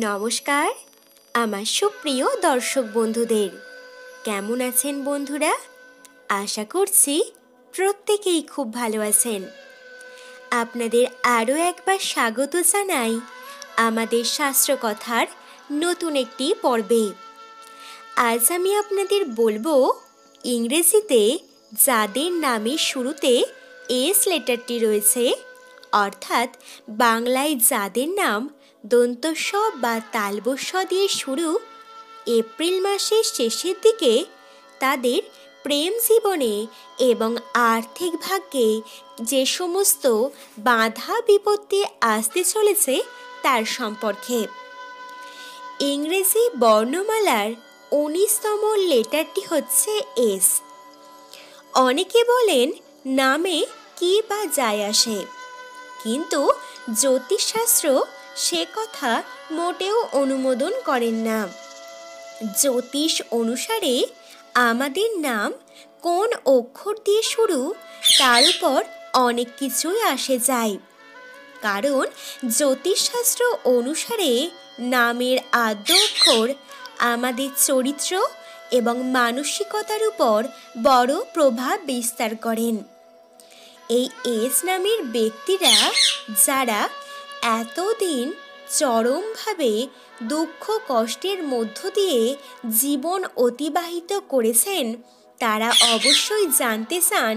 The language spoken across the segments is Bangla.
নমস্কার আমার সুপ্রিয় দর্শক বন্ধুদের, কেমন আছেন বন্ধুরা? আশা করছি প্রত্যেকেই খুব ভালো আছেন। আপনাদের আরও একবার স্বাগত জানাই আমাদের শাস্ত্রকথার নতুন একটি পর্বে। আজ আমি আপনাদের বলবো ইংরেজিতে যাদের নামের শুরুতে এস লেটারটি রয়েছে, অর্থাৎ বাংলায় যাদের নাম দন্ত স বা তালব্য স দিয়ে শুরু, এপ্রিল মাসের শেষের দিকে তাদের প্রেম জীবনে এবং আর্থিক ভাগ্যে যে সমস্ত বাধা বিপত্তি আসতে চলেছে তার সম্পর্কে। ইংরেজি বর্ণমালার 19তম লেটারটি হচ্ছে এস। অনেকে বলেন নামে কি বা যায় আসে, কিন্তু জ্যোতিষশাস্ত্র সে কথা মোটেও অনুমোদন করেন না। জ্যোতিষ অনুসারে আমাদের নাম কোন অক্ষর দিয়ে শুরু তার উপর অনেক কিছুই আসে যায়, কারণ জ্যোতিষশাস্ত্র অনুসারে নামের আদ্য অক্ষর আমাদের চরিত্র এবং মানসিকতার উপর বড় প্রভাব বিস্তার করেন। এই এস নামের ব্যক্তিরা যারা এতদিন চরমভাবে দুঃখ কষ্টের মধ্য দিয়ে জীবন অতিবাহিত করেছেন, তারা অবশ্যই জানতে চান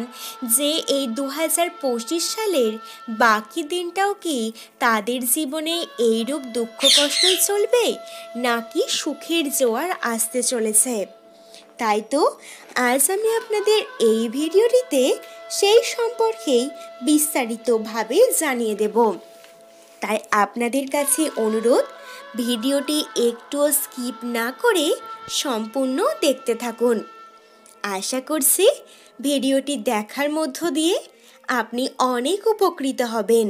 যে এই 2025 সালের বাকি দিনটাও কি তাদের জীবনে এইরূপ দুঃখ কষ্টই চলবে, নাকি সুখের জোয়ার আসতে চলেছে। তাই তো আজ আমি আপনাদের এই ভিডিওটিতে সেই সম্পর্কেই বিস্তারিতভাবে জানিয়ে দেব। তাই আপনাদের কাছে অনুরোধ, ভিডিওটি একটুও স্কিপ না করে সম্পূর্ণ দেখতে থাকুন। আশা করছি ভিডিওটি দেখার মধ্য দিয়ে আপনি অনেক উপকৃত হবেন।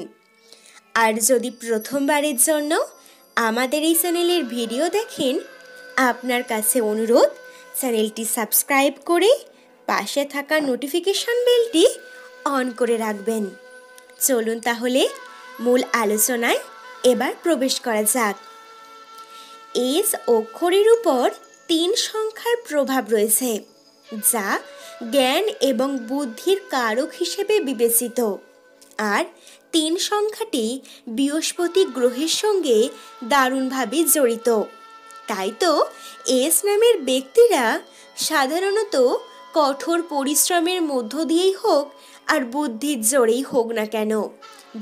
আর যদি প্রথমবারের জন্য আমাদের এই চ্যানেলের ভিডিও দেখেন, আপনার কাছে অনুরোধ চ্যানেলটি সাবস্ক্রাইব করে পাশে থাকা নোটিফিকেশন বেলটি অন করে রাখবেন। চলুন তাহলে মূল আলোচনায় এবার প্রবেশ করা যাক। এস অক্ষরের উপর 3 সংখ্যার প্রভাব রয়েছে, যা জ্ঞান এবং বুদ্ধির কারক হিসেবে বিবেচিত। আর 3 সংখ্যাটি বৃহস্পতি গ্রহের সঙ্গে দারুণভাবে জড়িত। তাই তো এস নামের ব্যক্তিরা সাধারণত কঠোর পরিশ্রমের মধ্য দিয়েই হোক আর বুদ্ধির জোরেই হোক না কেন,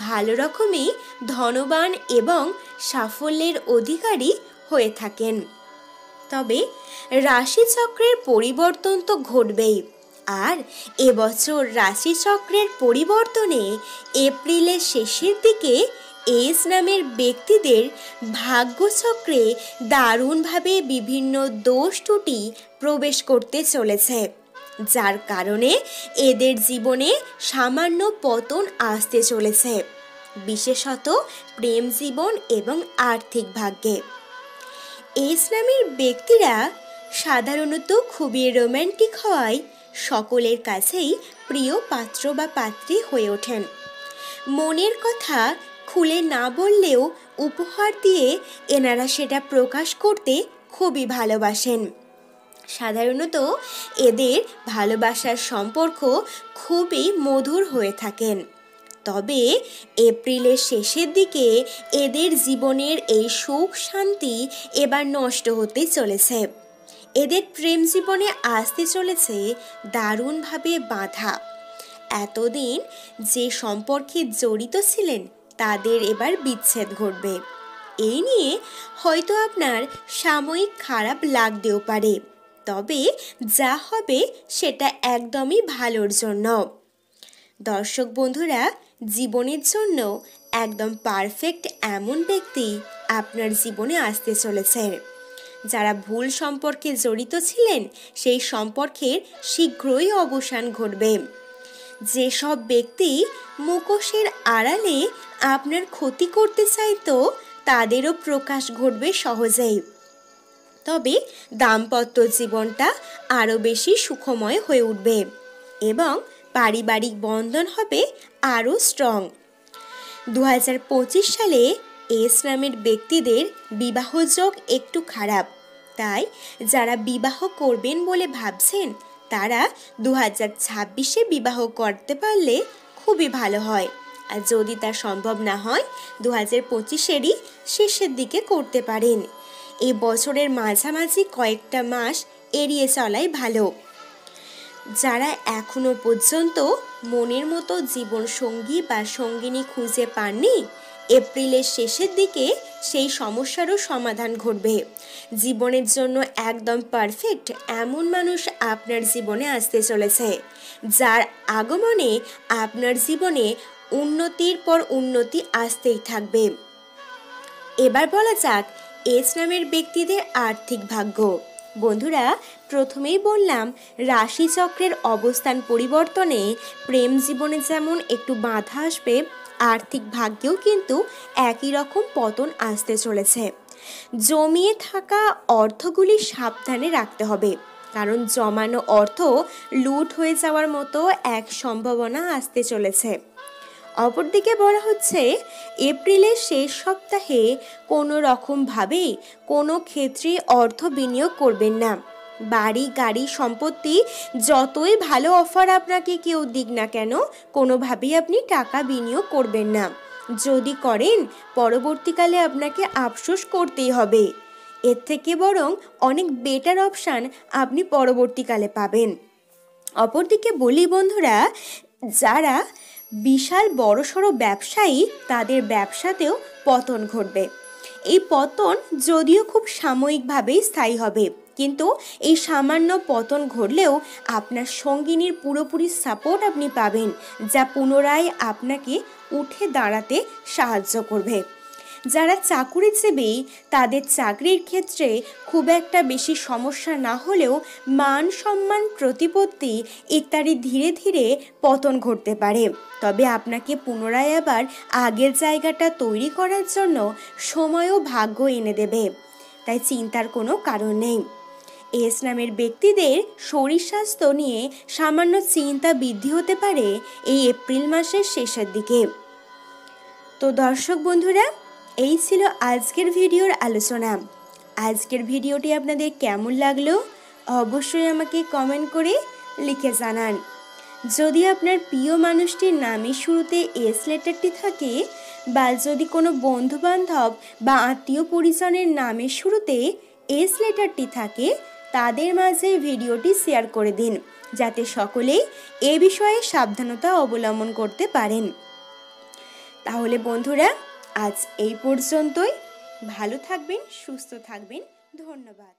ভালো রকমই ধনবান এবং সাফল্যের অধিকারী হয়ে থাকেন। তবে রাশিচক্রের পরিবর্তন তো ঘটবেই, আর এবছর রাশিচক্রের পরিবর্তনে এপ্রিলের শেষের দিকে এস নামের ব্যক্তিদের ভাগ্যচক্রে দারুণভাবে বিভিন্ন দোষ ত্রুটি প্রবেশ করতে চলেছে, যার কারণে এদের জীবনে সামান্য পতন আসতে চলেছে, বিশেষত প্রেম জীবন এবং আর্থিক ভাগ্যে। এস নামের ব্যক্তিরা সাধারণত খুবই রোম্যান্টিক হওয়ায় সকলের কাছেই প্রিয় পাত্র বা পাত্রী হয়ে ওঠেন। মনের কথা খুলে না বললেও উপহার দিয়ে এনারা সেটা প্রকাশ করতে খুবই ভালোবাসেন। সাধারণত এদের ভালোবাসার সম্পর্ক খুবই মধুর হয়ে থাকেন। তবে এপ্রিলের শেষের দিকে এদের জীবনের এই সুখ শান্তি এবার নষ্ট হতে চলেছে। এদের প্রেম জীবনে আসতে চলেছে দারুণভাবে বাধা। এতদিন যে সম্পর্কে জড়িত ছিলেন তাদের এবার বিচ্ছেদ ঘটবে। এই নিয়ে হয়তো আপনার সাময়িক খারাপ লাগতেও পারে, তবে যা হবে সেটা একদমই ভালোর জন্য। দর্শক বন্ধুরা, জীবনের জন্য একদম পারফেক্ট এমন ব্যক্তি আপনার জীবনে আসতে চলেছে। যারা ভুল সম্পর্কে জড়িত ছিলেন সেই সম্পর্কের শীঘ্রই অবসান ঘটবে। যেসব ব্যক্তি মুখোশের আড়ালে আপনার ক্ষতি করতে চাইতো তাদেরও প্রকাশ ঘটবে সহজেই। তবে দাম্পত্য জীবনটা আরও বেশি সুখময় হয়ে উঠবে এবং পারিবারিক বন্ধন হবে আরও স্ট্রং। 2025 সালে এস নামের ব্যক্তিদের বিবাহযোগ একটু খারাপ, তাই যারা বিবাহ করবেন বলে ভাবছেন তারা 2026-এ বিবাহ করতে পারলে খুবই ভালো হয়। আর যদি তা সম্ভব না হয় 2025-এরই শেষের দিকে করতে পারেন। এই বছরের মাঝামাঝি কয়েকটা মাস এড়িয়ে চলাই ভালো। যারা এখনো পর্যন্ত মনের মতো জীবনসঙ্গী বা সঙ্গিনী খুঁজে পাননি, এপ্রিলের শেষের দিকে সেই সমস্যারও সমাধান ঘটবে। জীবনের জন্য একদম পারফেক্ট এমন মানুষ আপনার জীবনে আসতে চলেছে, যার আগমনে আপনার জীবনে উন্নতির পর উন্নতি আসতেই থাকবে। এবার বলা যাক এস নামের ব্যক্তিদের আর্থিক ভাগ্য। বন্ধুরা, প্রথমেই বললাম রাশিচক্রের অবস্থান পরিবর্তনে প্রেম জীবনে যেমন একটু বাধা আসবে, আর্থিক ভাগ্যেও কিন্তু একই রকম পতন আসতে চলেছে। জমিয়ে থাকা অর্থগুলি সাবধানে রাখতে হবে, কারণ জমানো অর্থ লুট হয়ে যাওয়ার মতো এক সম্ভাবনা আসতে চলেছে। অপরদিকে বলা হচ্ছে এপ্রিলের শেষ সপ্তাহে কোনো রকমভাবেই কোনো ক্ষেত্রে অর্থ বিনিয়োগ করবেন না। বাড়ি, গাড়ি, সম্পত্তি যতই ভালো অফার আপনাকে কেউ দিক না কেন, কোনোভাবেই আপনি টাকা বিনিয়োগ করবেন না। যদি করেন পরবর্তীকালে আপনাকে আফসোস করতেই হবে। এর থেকে বরং অনেক বেটার অপশান আপনি পরবর্তীকালে পাবেন। অপরদিকে বলি বন্ধুরা, যারা বিশাল বড়সড় ব্যবসায়ী তাদের ব্যবসাতেও পতন ঘটবে। এই পতন যদিও খুব সাময়িকভাবেই স্থায়ী হবে, কিন্তু এই সামান্য পতন ঘটলেও আপনার সঙ্গিনীর পুরোপুরি সাপোর্ট আপনি পাবেন, যা পুনরায় আপনাকে উঠে দাঁড়াতে সাহায্য করবে। যারা চাকুরিজীবী তাদের চাকরির ক্ষেত্রে খুব একটা বেশি সমস্যা না হলেও মান সম্মান, প্রতিপত্তি ইত্যাদি ধীরে ধীরে পতন ঘটতে পারে। তবে আপনাকে পুনরায় আবার আগের জায়গাটা তৈরি করার জন্য সময় ও ভাগ্য এনে দেবে, তাই চিন্তার কোনো কারণ নেই। এস নামের ব্যক্তিদের শরীর স্বাস্থ্য নিয়ে সামান্য চিন্তা বৃদ্ধি হতে পারে এই এপ্রিল মাসের শেষের দিকে। তো দর্শক বন্ধুরা, এই ছিল আজকের ভিডিওর আলোচনা। আজকের ভিডিওটি আপনাদের কেমন লাগলো অবশ্যই আমাকে কমেন্ট করে লিখে জানান। যদি আপনার প্রিয় মানুষটির নামের শুরুতে এস লেটারটি থাকে, বা যদি কোনো বন্ধুবান্ধব বা আত্মীয় পরিজনের নামের শুরুতে এস লেটারটি থাকে, তাদের মাঝে ভিডিওটি শেয়ার করে দিন, যাতে সকলেই এ বিষয়ে সাবধানতা অবলম্বন করতে পারেন। তাহলে বন্ধুরা, আজ এই পর্যন্তই। ভালো থাকবেন, সুস্থ থাকবেন। ধন্যবাদ।